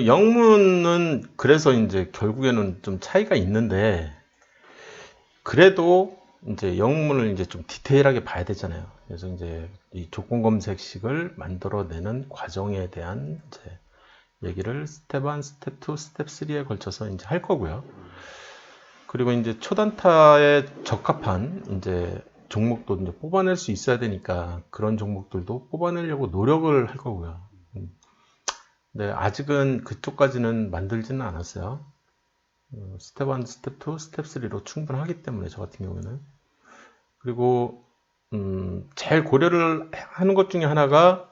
영문은 그래서 이제 결국에는 좀 차이가 있는데, 그래도 이제 영문을 이제 좀 디테일하게 봐야 되잖아요. 그래서 이제 이 조건 검색식을 만들어내는 과정에 대한 이제 얘기를 스텝 1, 스텝 2, 스텝 3에 걸쳐서 이제 할 거고요. 그리고 이제 초단타에 적합한 이제 종목도 이제 뽑아낼 수 있어야 되니까 그런 종목들도 뽑아내려고 노력을 할 거고요. 네, 아직은 그쪽까지는 만들지는 않았어요. 스텝 1, 스텝 2, 스텝 3로 충분하기 때문에 저 같은 경우에는. 그리고 제일 고려를 하는 것 중에 하나가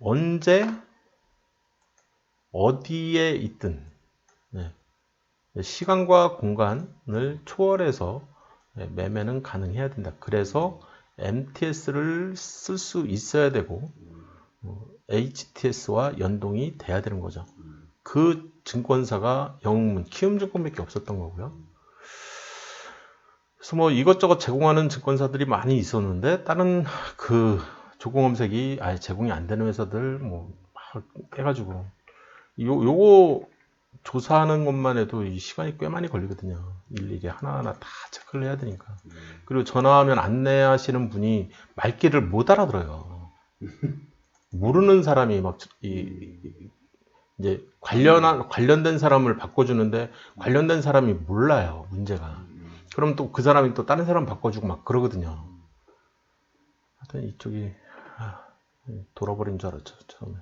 언제 어디에 있든 네, 시간과 공간을 초월해서 매매는 가능해야 된다. 그래서 MTS를 쓸 수 있어야 되고 HTS와 연동이 돼야 되는 거죠. 그 증권사가 영문 키움증권밖에 없었던 거고요. 그래서 뭐 이것저것 제공하는 증권사들이 많이 있었는데 다른 그 조건 검색이 아예 제공이 안 되는 회사들 뭐 막 해가지고 요거 조사하는 것만 해도 이 시간이 꽤 많이 걸리거든요. 일일이 하나하나 다 체크를 해야 되니까. 그리고 전화하면 안내하시는 분이 말귀를 못 알아들어요. 모르는 사람이 막 이제 관련된 사람을 바꿔주는데 관련된 사람이 몰라요. 문제가. 그럼 또 그 사람이 또 다른 사람 바꿔주고 막 그러거든요. 하여튼 이쪽이 돌아버린 줄 알았죠, 처음에.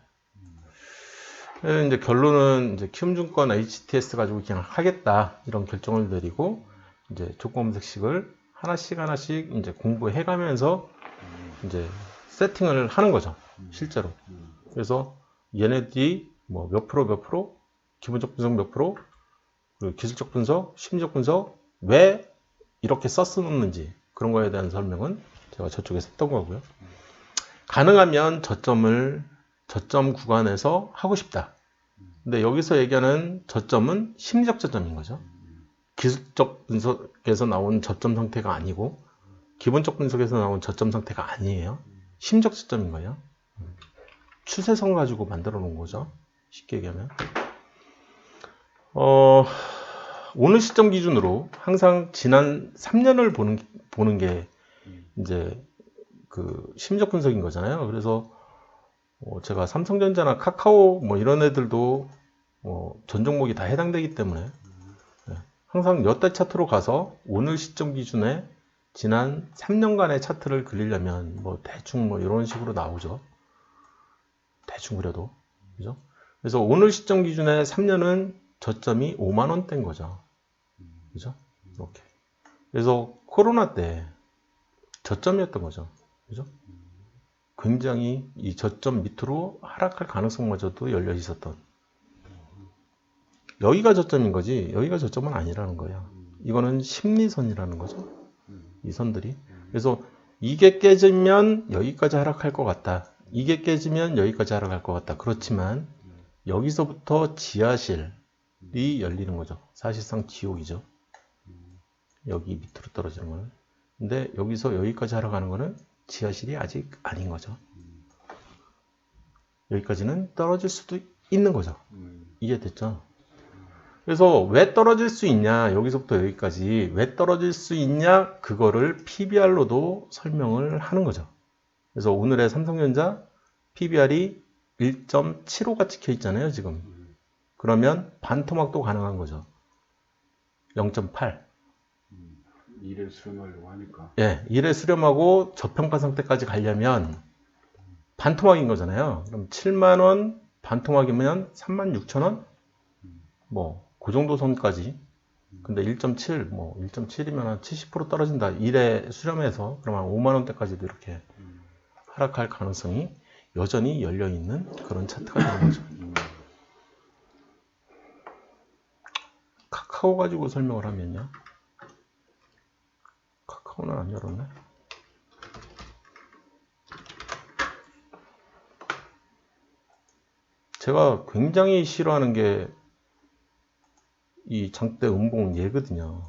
이제 결론은 이제 키움증권 HTS 가지고 그냥 하겠다 이런 결정을 내리고 이제 조건 검색식을 하나씩 이제 공부해가면서 이제 세팅을 하는 거죠, 실제로. 그래서 얘네들이 뭐 몇 프로, 기본적 분석 몇 프로, 그리고 기술적 분석, 심리적 분석, 왜 이렇게 썼었는지 그런 거에 대한 설명은 제가 저쪽에서 했던 거고요. 가능하면 저점 구간에서 하고 싶다. 근데 여기서 얘기하는 저점은 심리적 저점인 거죠. 기술적 분석에서 나온 저점 상태가 아니고 기본적 분석에서 나온 저점 상태가 아니에요. 심리적 저점인 거예요. 추세선 가지고 만들어 놓은 거죠. 쉽게 얘기하면. 오늘 시점 기준으로 항상 지난 3년을 보는 게 이제 그 심리적 분석인 거잖아요. 그래서 제가 삼성전자나 카카오 뭐 이런 애들도 전 종목이 다 해당되기 때문에 항상 몇 달 차트로 가서 오늘 시점 기준에 지난 3년간의 차트를 그리려면 뭐 대충 뭐 이런 식으로 나오죠. 대충 그려도. 그죠? 그래서 오늘 시점 기준에 3년은 저점이 5만 원대인 거죠. 그죠? 이렇게. 그래서 코로나 때 저점이었던 거죠. 그죠? 굉장히 이 저점 밑으로 하락할 가능성마저도 열려 있었던. 여기가 저점인 거지, 여기가 저점은 아니라는 거예요. 이거는 심리선이라는 거죠. 이 선들이. 그래서 이게 깨지면 여기까지 하락할 것 같다. 이게 깨지면 여기까지 하락할 것 같다. 그렇지만 여기서부터 지하실이 열리는 거죠. 사실상 지옥이죠. 여기 밑으로 떨어지는 거는. 근데 여기서 여기까지 하락하는 거는 지하실이 아직 아닌 거죠. 여기까지는 떨어질 수도 있는 거죠. 이해됐죠? 그래서 왜 떨어질 수 있냐, 여기서부터 여기까지 왜 떨어질 수 있냐, 그거를 PBR로도 설명을 하는 거죠. 그래서 오늘의 삼성전자 PBR이 1.75가 찍혀 있잖아요, 지금. 그러면 반토막도 가능한 거죠. 0.8. 일에 수렴하려고 하니까. 예, 일에 수렴하고 저평가 상태까지 가려면 반토막인 거잖아요. 그럼 7만원 반토막이면 36,000원? 뭐, 그 정도 선까지. 근데 1.7, 뭐, 1.7이면 한 70% 떨어진다. 일에 수렴해서, 그러면 5만원대까지도 이렇게 하락할 가능성이 여전히 열려있는 그런 차트가 되는 거죠. 카카오 가지고 설명을 하면요. 카카오는 안 열었네. 제가 굉장히 싫어하는 게 이 장대 음봉 얘거든요.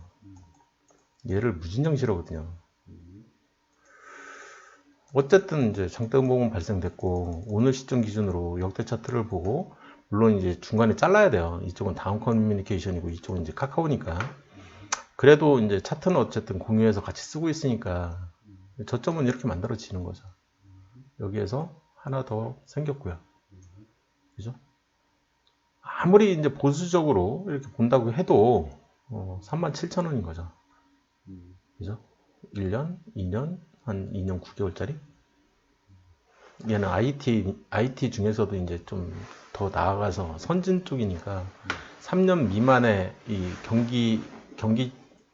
얘를 무진장 싫어하거든요. 어쨌든 이제 장대 음봉은 발생됐고 오늘 시점 기준으로 역대 차트를 보고 물론 이제 중간에 잘라야 돼요. 이쪽은 다운 커뮤니케이션이고 이쪽은 이제 카카오니까. 그래도 이제 차트는 어쨌든 공유해서 같이 쓰고 있으니까 저점은 이렇게 만들어지는 거죠. 여기에서 하나 더 생겼고요. 그죠? 아무리 이제 보수적으로 이렇게 본다고 해도 37,000원인 거죠. 그죠? 1년, 2년, 한 2년 9개월짜리? 얘는 IT 중에서도 이제 좀 더 나아가서 선진 쪽이니까 3년 미만의 이 경기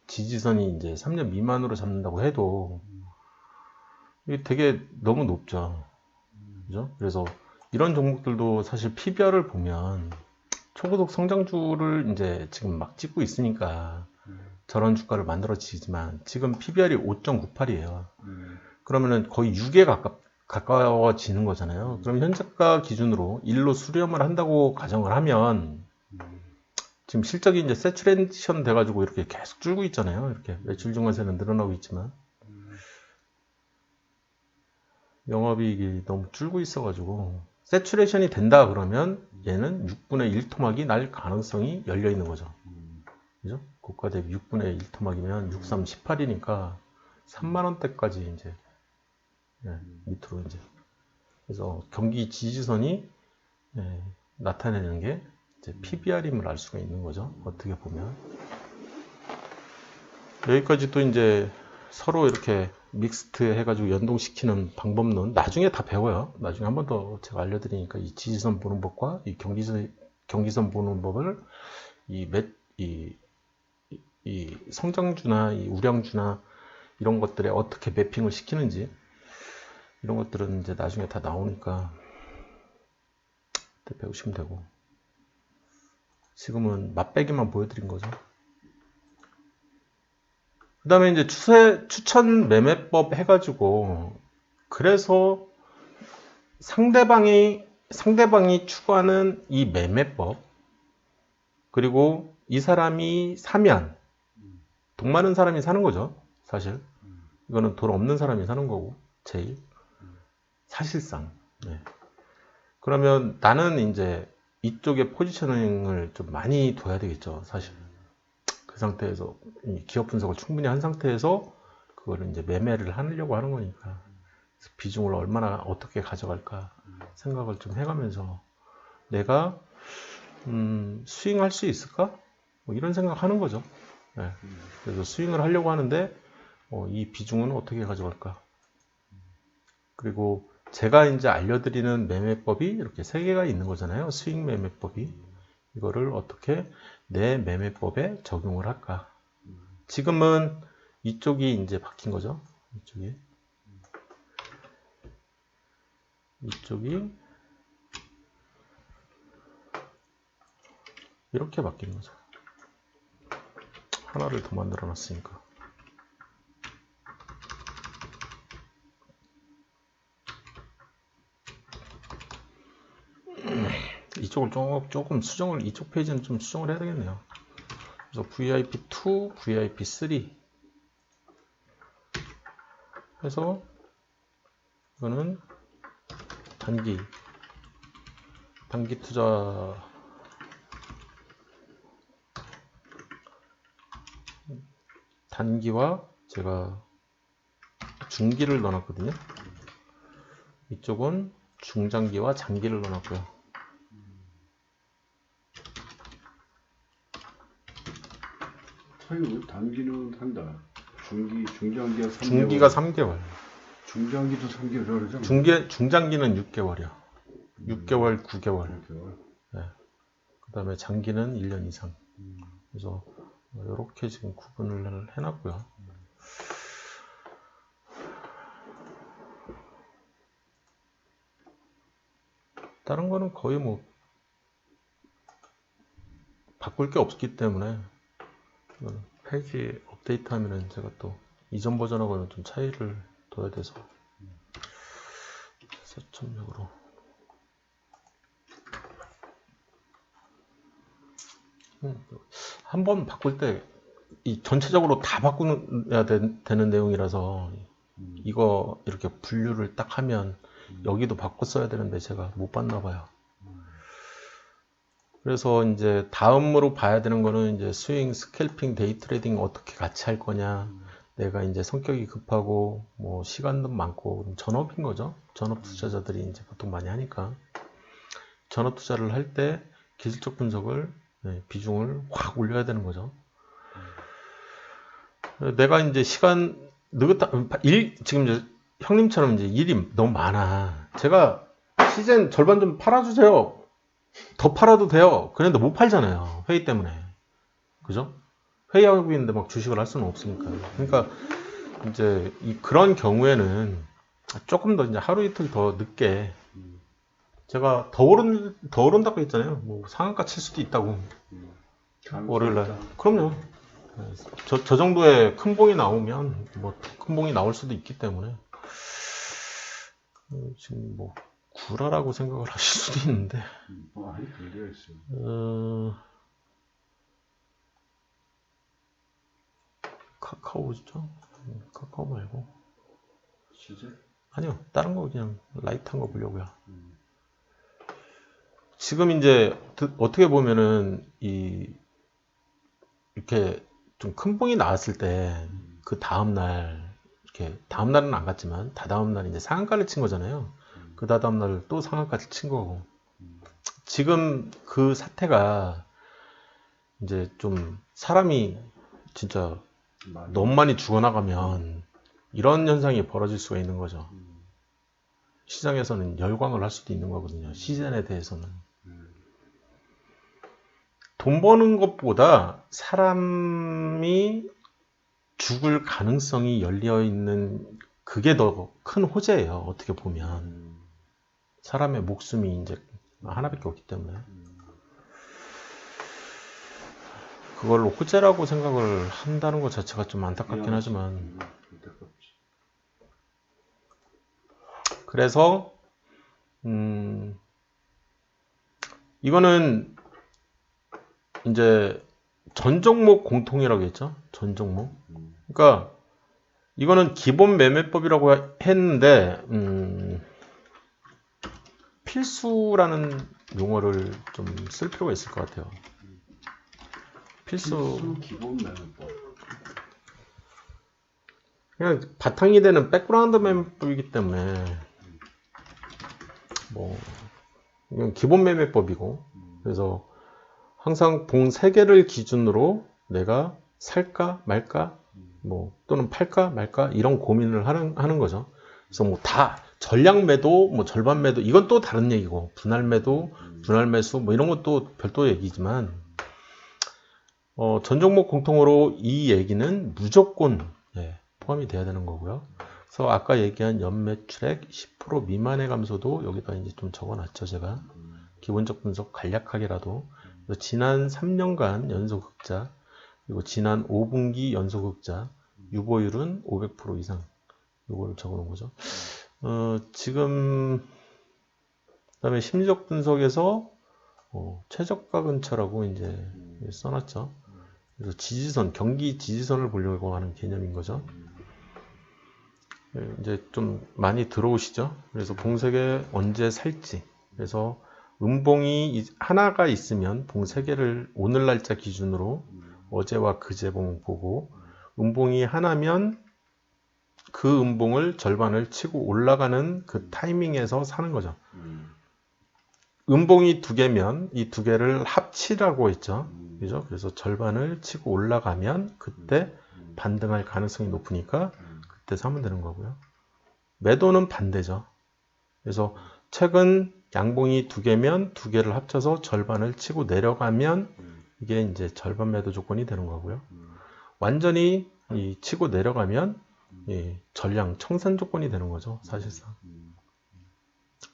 지지선이 이제 3년 미만으로 잡는다고 해도 이게 되게 너무 높죠. 그죠? 그래서 이런 종목들도 사실 PBR을 보면 초고속 성장주를 이제 지금 막 찍고 있으니까 저런 주가를 만들어지지만 지금 PBR이 5.98이에요. 그러면은 거의 6에 가까워지는 거잖아요. 그럼 현재가 기준으로 1로 수렴을 한다고 가정을 하면 지금 실적이 이제 세츄레이션 돼가지고 이렇게 계속 줄고 있잖아요. 이렇게 매출 증가세는 늘어나고 있지만 영업이익이 너무 줄고 있어가지고 세츄레이션이 된다 그러면 얘는 6분의 1 토막이 날 가능성이 열려 있는 거죠. 그죠? 고가 대비 6분의 1 토막이면 6, 3, 18이니까 3만 원대까지 이제 밑으로 이제 그래서 경기 지지선이 나타내는 게 이제 PBR임을 알 수가 있는 거죠. 어떻게 보면 여기까지 또 이제 서로 이렇게 믹스트 해가지고 연동시키는 방법론 나중에 다 배워요. 나중에 한 번 더 제가 알려드리니까 이 지지선 보는 법과 이 경기선 보는 법을 이 성장주나 이 우량주나 이런 것들에 어떻게 매핑을 시키는지 이런 것들은 이제 나중에 다 나오니까 그때 배우시면 되고 지금은 맛배기만 보여드린 거죠. 그 다음에 이제 추천 매매법 해가지고 그래서 상대방이 추구하는 이 매매법 그리고 이 사람이 사면 돈 많은 사람이 사는 거죠. 사실 이거는 돈 없는 사람이 사는 거고 제일 사실상 그러면 나는 이제 이쪽에 포지셔닝을 좀 많이 둬야 되겠죠. 사실 그 상태에서 기업 분석을 충분히 한 상태에서 그거를 이제 매매를 하려고 하는 거니까 비중을 얼마나 어떻게 가져갈까 생각을 좀 해가면서 내가 스윙할 수 있을까? 뭐 이런 생각하는 거죠. 그래서 스윙을 하려고 하는데 이 비중은 어떻게 가져갈까? 그리고 제가 이제 알려드리는 매매법이 이렇게 3개가 있는 거잖아요. 스윙 매매법이. 이거를 어떻게 내 매매법에 적용을 할까? 지금은 이쪽이 이제 바뀐 거죠. 이쪽이 이렇게 바뀌는 거죠. 하나를 더 만들어 놨으니까. 이쪽을 조금 수정을, 이쪽 페이지는 좀 수정을 해야 되겠네요. 그래서 VIP2, VIP3 해서 이거는 단기 투자 단기와 제가 중기를 넣어놨거든요. 이쪽은 중장기와 장기를 넣어놨고요. 단기는 한다. 중장기가 3개월. 중기가 3개월. 중장기도 3개월 그러죠? 중장기는 6개월이요. 6개월, 9개월. 네. 그 다음에 장기는 1년 이상. 그래서 이렇게 지금 구분을 해놨고요. 다른 거는 거의 뭐 바꿀 게 없기 때문에 페이지 업데이트 하면은 제가 또 이전 버전하고는 좀 차이를 둬야 돼서 세점력으로 한번 바꿀 때 이 전체적으로 다 바꾸어야 되는 내용이라서 이거 이렇게 분류를 딱 하면 여기도 바꿔 써야 되는데 제가 못 봤나 봐요. 그래서 이제 다음으로 봐야 되는 거는 이제 스윙, 스캘핑, 데이 트레이딩 어떻게 같이 할 거냐. 내가 이제 성격이 급하고 뭐 시간도 많고 그럼 전업인 거죠. 전업 투자자들이 이제 보통 많이 하니까 전업 투자를 할 때 기술적 분석을 비중을 확 올려야 되는 거죠. 내가 이제 시간 느긋하 지금 이제 형님처럼 이제 일이 너무 많아. 제가 시즌 절반 좀 팔아주세요. 더 팔아도 돼요. 그런데 못 팔잖아요. 회의 때문에. 그죠? 회의하고 있는데 막 주식을 할 수는 없으니까. 그러니까 이제 그런 경우에는 조금 더 이제 하루 이틀 더 늦게 제가 더 오른다고 했잖아요. 뭐 상한가 칠 수도 있다고. 월요일날. 그럼요. 저 정도의 큰 봉이 나오면 뭐 큰 봉이 나올 수도 있기 때문에 지금 뭐 구라라고 생각을 하실 수도 있는데 많이 걸려있어요. 카카오죠? 카카오 말고 시제? 아니요, 다른 거 그냥 라이트한 거 보려고요. 지금 이제 어떻게 보면은 이렇게 좀 큰 봉이 나왔을 때 그 다음날 이렇게 다음날은 안 갔지만 다다음날 이제 상한가를 친 거잖아요. 그 다다음날 또 상한가를 친 거고 지금 그 사태가 이제 좀 사람이 진짜 너무 많이 죽어나가면 이런 현상이 벌어질 수가 있는 거죠. 시장에서는 열광을 할 수도 있는 거거든요. 시즌에 대해서는. 돈 버는 것보다 사람이 죽을 가능성이 열려 있는 그게 더 큰 호재예요. 어떻게 보면. 사람의 목숨이 이제 하나밖에 없기 때문에. 그걸 호재라고 생각을 한다는 것 자체가 좀 안타깝긴 하지만. 그래서 이거는 이제 전 종목 공통이라고 했죠. 전 종목. 그러니까 이거는 기본 매매법이라고 했는데 필수라는 용어를 좀 쓸 필요가 있을 것 같아요. 필수 기본 매매법. 그냥 바탕이 되는 백그라운드 매매법이기 때문에 뭐 이건 기본 매매법이고 그래서 항상 봉 3개를 기준으로 내가 살까 말까 뭐 또는 팔까 말까 이런 고민을 하는 거죠. 그래서 뭐 다 전량 매도 뭐 절반 매도 이건 또 다른 얘기고 분할 매도 분할 매수 뭐 이런 것도 별도 얘기지만 전 종목 공통으로 이 얘기는 무조건 포함이 돼야 되는 거고요. 그래서 아까 얘기한 연매출액 10% 미만의 감소도 여기다 이제 좀 적어놨죠 제가. 기본적 분석 간략하게라도 지난 3년간 연속 흑자 그리고 지난 5분기 연속 흑자 유보율은 500% 이상 요거를 적어놓은 거죠. 지금 그다음에 심리적 분석에서 최저가 근처라고 이제 써놨죠. 그래서 지지선 경기 지지선을 보려고 하는 개념인 거죠. 이제 좀 많이 들어오시죠. 그래서 봉색에 언제 살지. 그래서 음봉이 하나가 있으면 봉 3개를 오늘 날짜 기준으로 어제와 그제 봉 보고 음봉이 하나면 그 음봉을 절반을 치고 올라가는 그 타이밍에서 사는 거죠. 음봉이 2개면 이 2개를 합치라고 했죠. 그죠? 그래서 절반을 치고 올라가면 그때 반등할 가능성이 높으니까 그때 사면 되는 거고요. 매도는 반대죠. 그래서 최근 양봉이 2개면 2개를 합쳐서 절반을 치고 내려가면 이게 이제 절반 매도 조건이 되는 거고요. 완전히 치고 내려가면 전량 청산 조건이 되는 거죠. 사실상.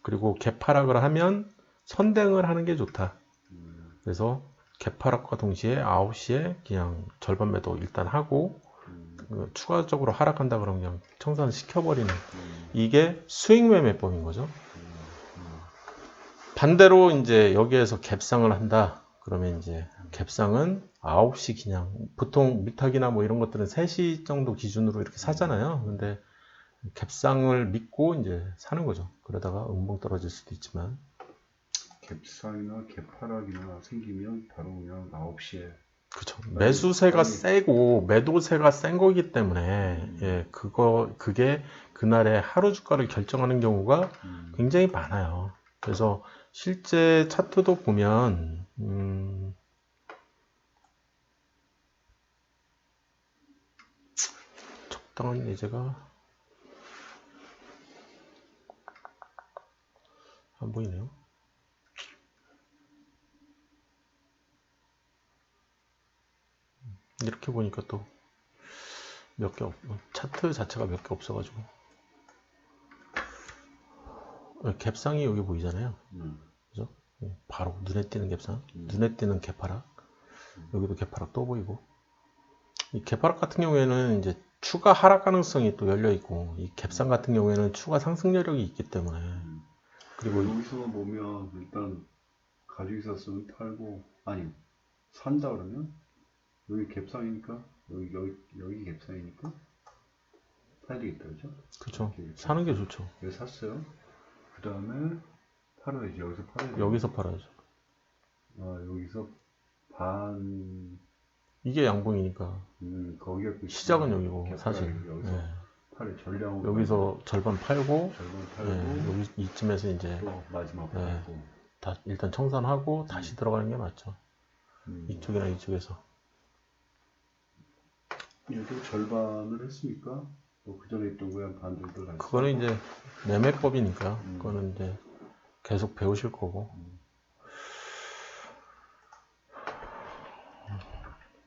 그리고 개파락을 하면 선행을 하는 게 좋다. 그래서 개파락과 동시에 9시에 그냥 절반 매도 일단 하고 추가적으로 하락한다 그러면 그냥 청산을 시켜버리는 이게 스윙 매매법인 거죠. 반대로 이제 여기에서 갭상을 한다. 그러면 이제 갭상은 9시 그냥 보통 미탁이나 뭐 이런 것들은 3시 정도 기준으로 이렇게 사잖아요. 근데 갭상을 믿고 이제 사는 거죠. 그러다가 음봉 떨어질 수도 있지만 갭상이나 갭하락이나 생기면 바로 그냥 9시에 그쵸. 매수세가 세고 매도세가 센 거기 때문에 예, 그게 그날의 하루 주가를 결정하는 경우가 굉장히 많아요. 그래서 실제 차트도 보면 적당한 예제가 안 보이네요. 이렇게 보니까 또 몇 개 차트 자체가 몇 개 없어가지고 갭상이 여기 보이잖아요. 그죠? 바로 눈에 띄는 갭상, 눈에 띄는 갭하락, 여기도 갭하락 또 보이고, 이 갭하락 같은 경우에는 이제 추가 하락 가능성이 또 열려 있고, 이 갭상 같은 경우에는 추가 상승 여력이 있기 때문에. 그리고 여기서 보면 일단 가지고 있었으면 팔고, 아니 산다 그러면 여기 갭상이니까 여기 갭상이니까 사야 되겠다, 그죠? 그렇죠. 사는 게 좋죠. 여기 샀어요. 그 다음에 팔아야지. 여기서 팔아야지. 여기서 팔아야죠. 여기서 반. 이게 양봉이니까. 거기가 시작은 여기고 사실. 여기서 네. 팔을 전량. 여기서 절반 팔고. 네, 여기 이쯤에서 이제 또 마지막 팔고. 다 일단 청산하고 다시 들어가는 게 맞죠. 이쪽이나 이쪽에서. 얘도 절반을 했으니까 뭐 그 전에 있던 거야 반 정도 가. 그거는 이제 매매법이니까 그거는 이제 계속 배우실 거고.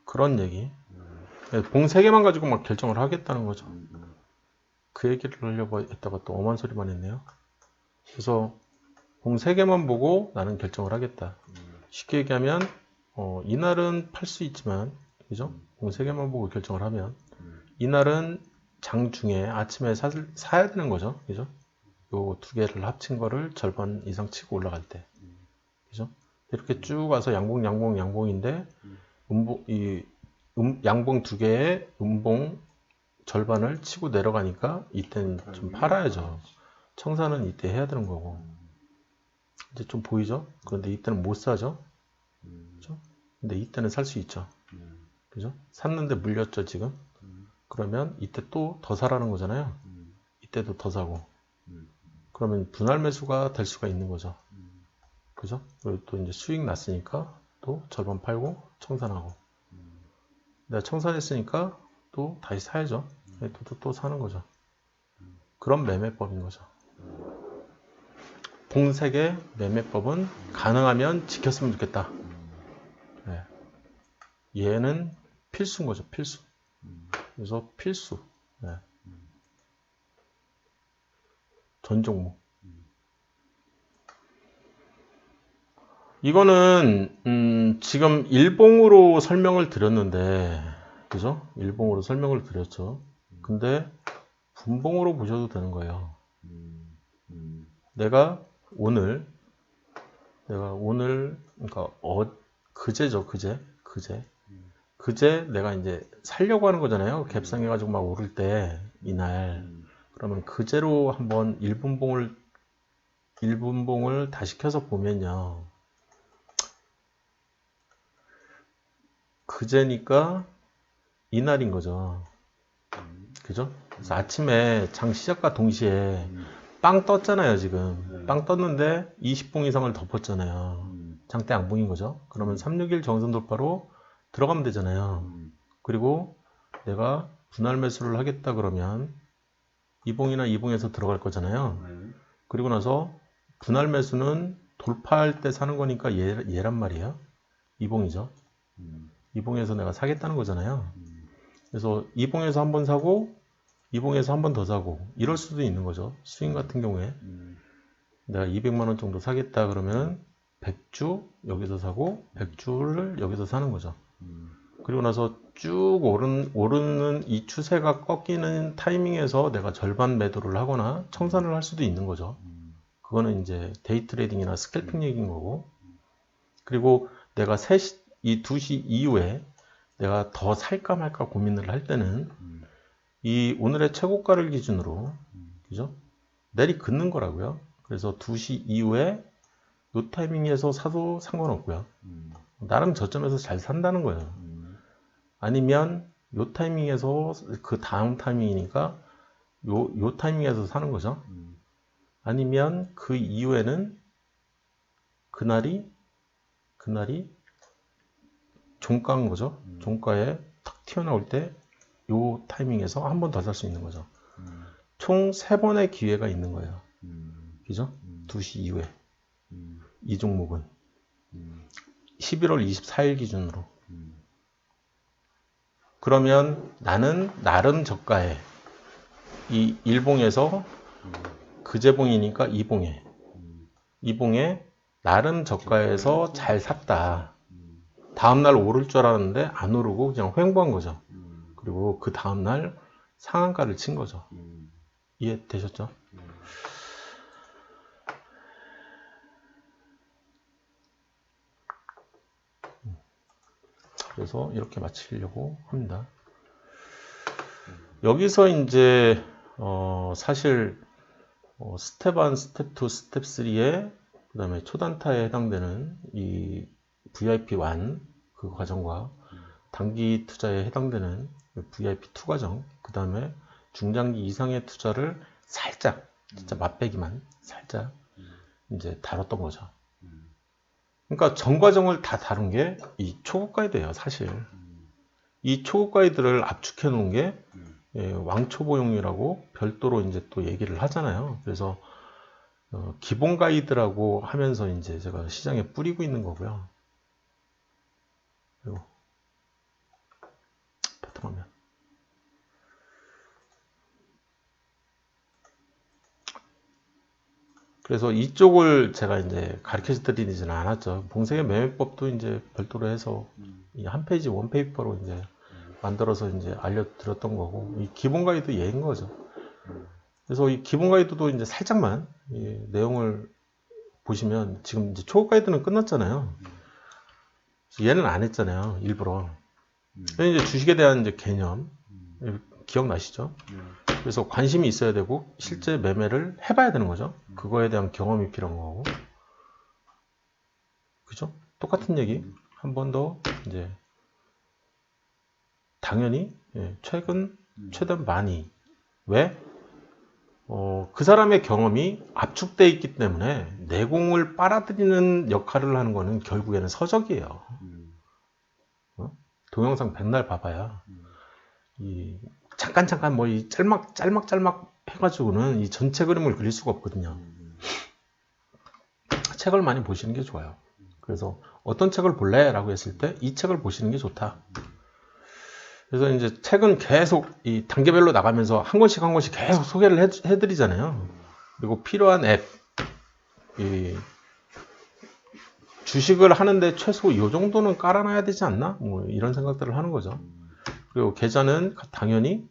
그런 얘기. 봉 3개만 가지고 막 결정을 하겠다는 거죠. 그 얘기를 하려고 했다가 또 엄한 소리만 했네요. 그래서 봉 3개만 보고 나는 결정을 하겠다. 쉽게 얘기하면 이날은 팔 수 있지만, 그죠? 봉 3개만 보고 결정을 하면 이날은 장중에 아침에 사야 되는 거죠. 그죠? 요 2개를 합친 거를 절반 이상 치고 올라갈 때. 그죠? 이렇게 쭉 와서 양봉인데 양봉 2개의 음봉 절반을 치고 내려가니까 이때는 좀 팔아야죠. 청산은 이때 해야 되는 거고. 이제 좀 보이죠? 그런데 이때는 못 사죠. 그죠? 근데 이때는 살 수 있죠. 그죠? 샀는데 물렸죠, 지금? 그러면 이때 또 더 사라는 거잖아요. 이때도 더 사고. 그러면 분할 매수가 될 수가 있는 거죠. 그죠? 그리고 또 이제 수익 났으니까 또 절반 팔고 청산하고. 내가 청산했으니까 또 다시 사야죠. 또 사는 거죠. 그런 매매법인 거죠. 봉색의 매매법은 가능하면 지켰으면 좋겠다. 네. 얘는 필수인 거죠. 필수. 그래서 필수. 네. 전 종목. 이거는 지금 일봉으로 설명을 드렸는데, 그죠? 일봉으로 설명을 드렸죠. 근데 분봉으로 보셔도 되는 거예요. 내가 오늘 그러니까 그제죠. 그제 내가 이제 살려고 하는 거잖아요. 갭상해 가지고 막 오를 때 이날. 그러면 그제로 한번 1분봉을 다시 켜서 보면요. 그제니까 이날인 거죠. 그죠? 그래서 아침에 장 시작과 동시에 빵 떴잖아요, 지금. 빵 떴는데 20봉 이상을 덮었잖아요. 장대 양봉인 거죠. 그러면 361 정선 돌파로 들어가면 되잖아요. 그리고 내가 분할 매수를 하겠다 그러면 2봉이나 2봉에서 들어갈 거잖아요. 그리고 나서 분할 매수는 돌파할 때 사는 거니까 얘란 말이에요. 2봉이죠. 2봉에서 내가 사겠다는 거잖아요. 그래서 2봉에서 한 번 사고 2봉에서 한 번 더 사고 이럴 수도 있는 거죠. 스윙 같은 경우에 내가 200만 원 정도 사겠다 그러면 100주 여기서 사고 100주를 여기서 사는 거죠. 그리고 나서 쭉 오르는 이 추세가 꺾이는 타이밍에서 내가 절반 매도를 하거나 청산을 할 수도 있는 거죠. 그거는 이제 데이 트레이딩이나 스캘핑 얘기인 거고. 그리고 내가 이 2시 이후에 내가 더 살까 말까 고민을 할 때는 이 오늘의 최고가를 기준으로 그죠? 내리 긋는 거라고요. 그래서 2시 이후에 요 타이밍에서 사도 상관없고요. 나름 저점에서 잘 산다는 거예요. 아니면 요 타이밍에서 그 다음 타이밍이니까 요 타이밍에서 사는 거죠. 아니면 그 이후에는 그날이 종가인 거죠. 종가에 탁 튀어나올 때 요 타이밍에서 한 번 더 살 수 있는 거죠. 총 3번의 기회가 있는 거예요. 그죠? 2시 이후에 이 종목은 11월 24일 기준으로. 그러면 나는 나름 저가에 이 일봉에서 그제봉이니까 이봉에 나름 저가에서 잘 샀다. 다음날 오를 줄 알았는데 안 오르고 그냥 횡보한 거죠. 그리고 그 다음날 상한가를 친 거죠. 이해되셨죠? 그래서 이렇게 마치려고 합니다. 여기서 이제 사실 스텝 1, 스텝 2, 스텝 3에 그 다음에 초단타에 해당되는 이 VIP 1 그 과정과 단기 투자에 해당되는 VIP2 과정, 그 다음에 중장기 이상의 투자를 살짝, 진짜 맛배기만 살짝 이제 다뤘던 거죠. 그러니까 전 과정을 다 다룬 게 이 초급 가이드예요, 사실. 이 초급 가이드를 압축해 놓은 게 왕초보용이라고 별도로 이제 또 얘기를 하잖아요. 그래서 기본 가이드라고 하면서 이제 제가 시장에 뿌리고 있는 거고요. 그리고 바탕화면. 그래서 이쪽을 제가 이제 가르쳐 드리지는 않았죠. 봉쇄의 매매법도 이제 별도로 해서 이 한 페이지 원페이퍼로 이제 만들어서 이제 알려드렸던 거고, 이 기본 가이드 얘인 거죠. 그래서 이 기본 가이드도 이제 살짝만 이 내용을 보시면, 지금 이제 초급 가이드는 끝났잖아요. 얘는 안 했잖아요, 일부러. 이제 주식에 대한 이제 개념 기억나시죠? 그래서 관심이 있어야 되고 실제 매매를 해봐야 되는 거죠. 그거에 대한 경험이 필요한 거고, 그죠? 똑같은 얘기 한 번 더 이제 당연히 최근 많이 왜? 그 사람의 경험이 압축되어 있기 때문에 내공을 빨아들이는 역할을 하는 거는 결국에는 서적이에요. 동영상 백날 봐봐야 이 잠깐 뭐 이 짤막 해가지고는 이 전체 그림을 그릴 수가 없거든요. 책을 많이 보시는 게 좋아요. 그래서 어떤 책을 볼래? 라고 했을 때 이 책을 보시는 게 좋다. 그래서 이제 책은 계속 이 단계별로 나가면서 한 권씩 계속 소개를 해드리잖아요. 그리고 필요한 앱, 이 주식을 하는데 최소 이 정도는 깔아놔야 되지 않나? 뭐 이런 생각들을 하는 거죠. 그리고 계좌는 당연히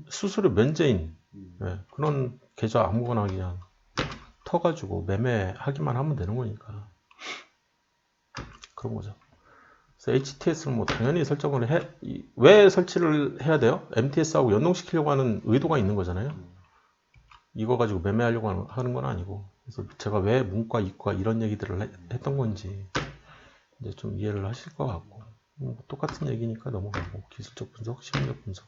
수수료 면제인 그런 계좌 아무거나 그냥 터가지고 매매하기만 하면 되는 거니까 그런 거죠. 그래서 HTS는 뭐 당연히 설정을 왜 설치를 해야 돼요? MTS하고 연동시키려고 하는 의도가 있는 거잖아요. 이거 가지고 매매하려고 하는 건 아니고. 그래서 제가 왜 문과, 이과 이런 얘기들을 했던 건지 이제 좀 이해를 하실 것 같고, 똑같은 얘기니까 넘어가고, 기술적 분석, 심리적 분석,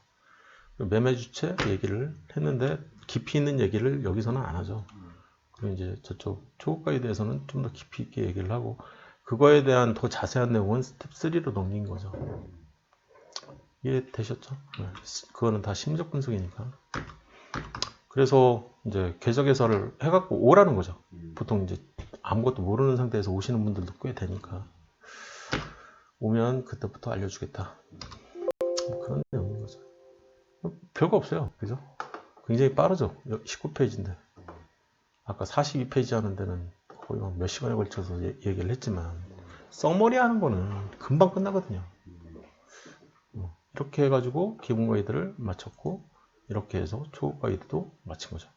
매매 주체 얘기를 했는데 깊이 있는 얘기를 여기서는 안 하죠. 그리고 이제 저쪽 초급가에 대해서는 좀 더 깊이 있게 얘기를 하고, 그거에 대한 더 자세한 내용은 스텝 3로 넘긴 거죠. 이해되셨죠? 그거는 다 심리적 분석이니까. 그래서 이제 궤적 해설을 해갖고 오라는 거죠. 보통 이제 아무것도 모르는 상태에서 오시는 분들도 꽤 되니까 오면 그때부터 알려주겠다. 그런 내용인 거죠. 별거 없어요. 그죠? 굉장히 빠르죠. 19페이지인데. 아까 42페이지 하는 데는 거의 몇 시간에 걸쳐서 얘기를 했지만, 써머리 하는 거는 금방 끝나거든요. 이렇게 해가지고 기본 가이드를 마쳤고, 이렇게 해서 초급 가이드도 마친 거죠.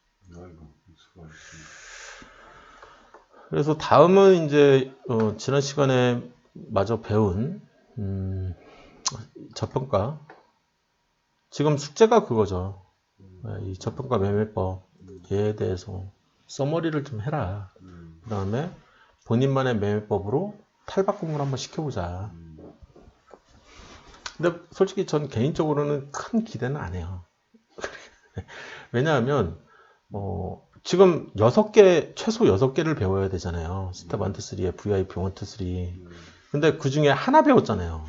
그래서 다음은 이제 지난 시간에 마저 배운 저평가. 지금 숙제가 그거죠. 이 저평가 매매법에 대해서 써머리를 좀 해라. 그 다음에 본인만의 매매법으로 탈박 공부를 한번 시켜보자. 근데 솔직히 전 개인적으로는 큰 기대는 안 해요. 왜냐하면 지금 최소 6개를 배워야 되잖아요. 스텝 1, 2, 3에 VIP 1, 2, 3. 근데 그 중에 하나 배웠잖아요.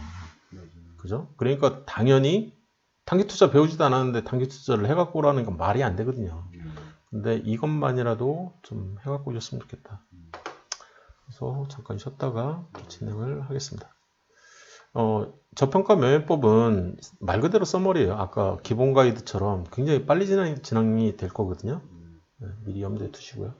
그죠? 그러니까 당연히 단기 투자 배우지도 않았는데 단기 투자를 해갖고 오라는 건 말이 안 되거든요. 근데 이것만이라도 좀 해갖고 오셨으면 좋겠다. 그래서 잠깐 쉬었다가 진행을 하겠습니다. 저평가 매매법은 말 그대로 써머리예요. 아까 기본 가이드처럼 굉장히 빨리 진행이 될 거거든요. 네, 미리 염두에 두시고요.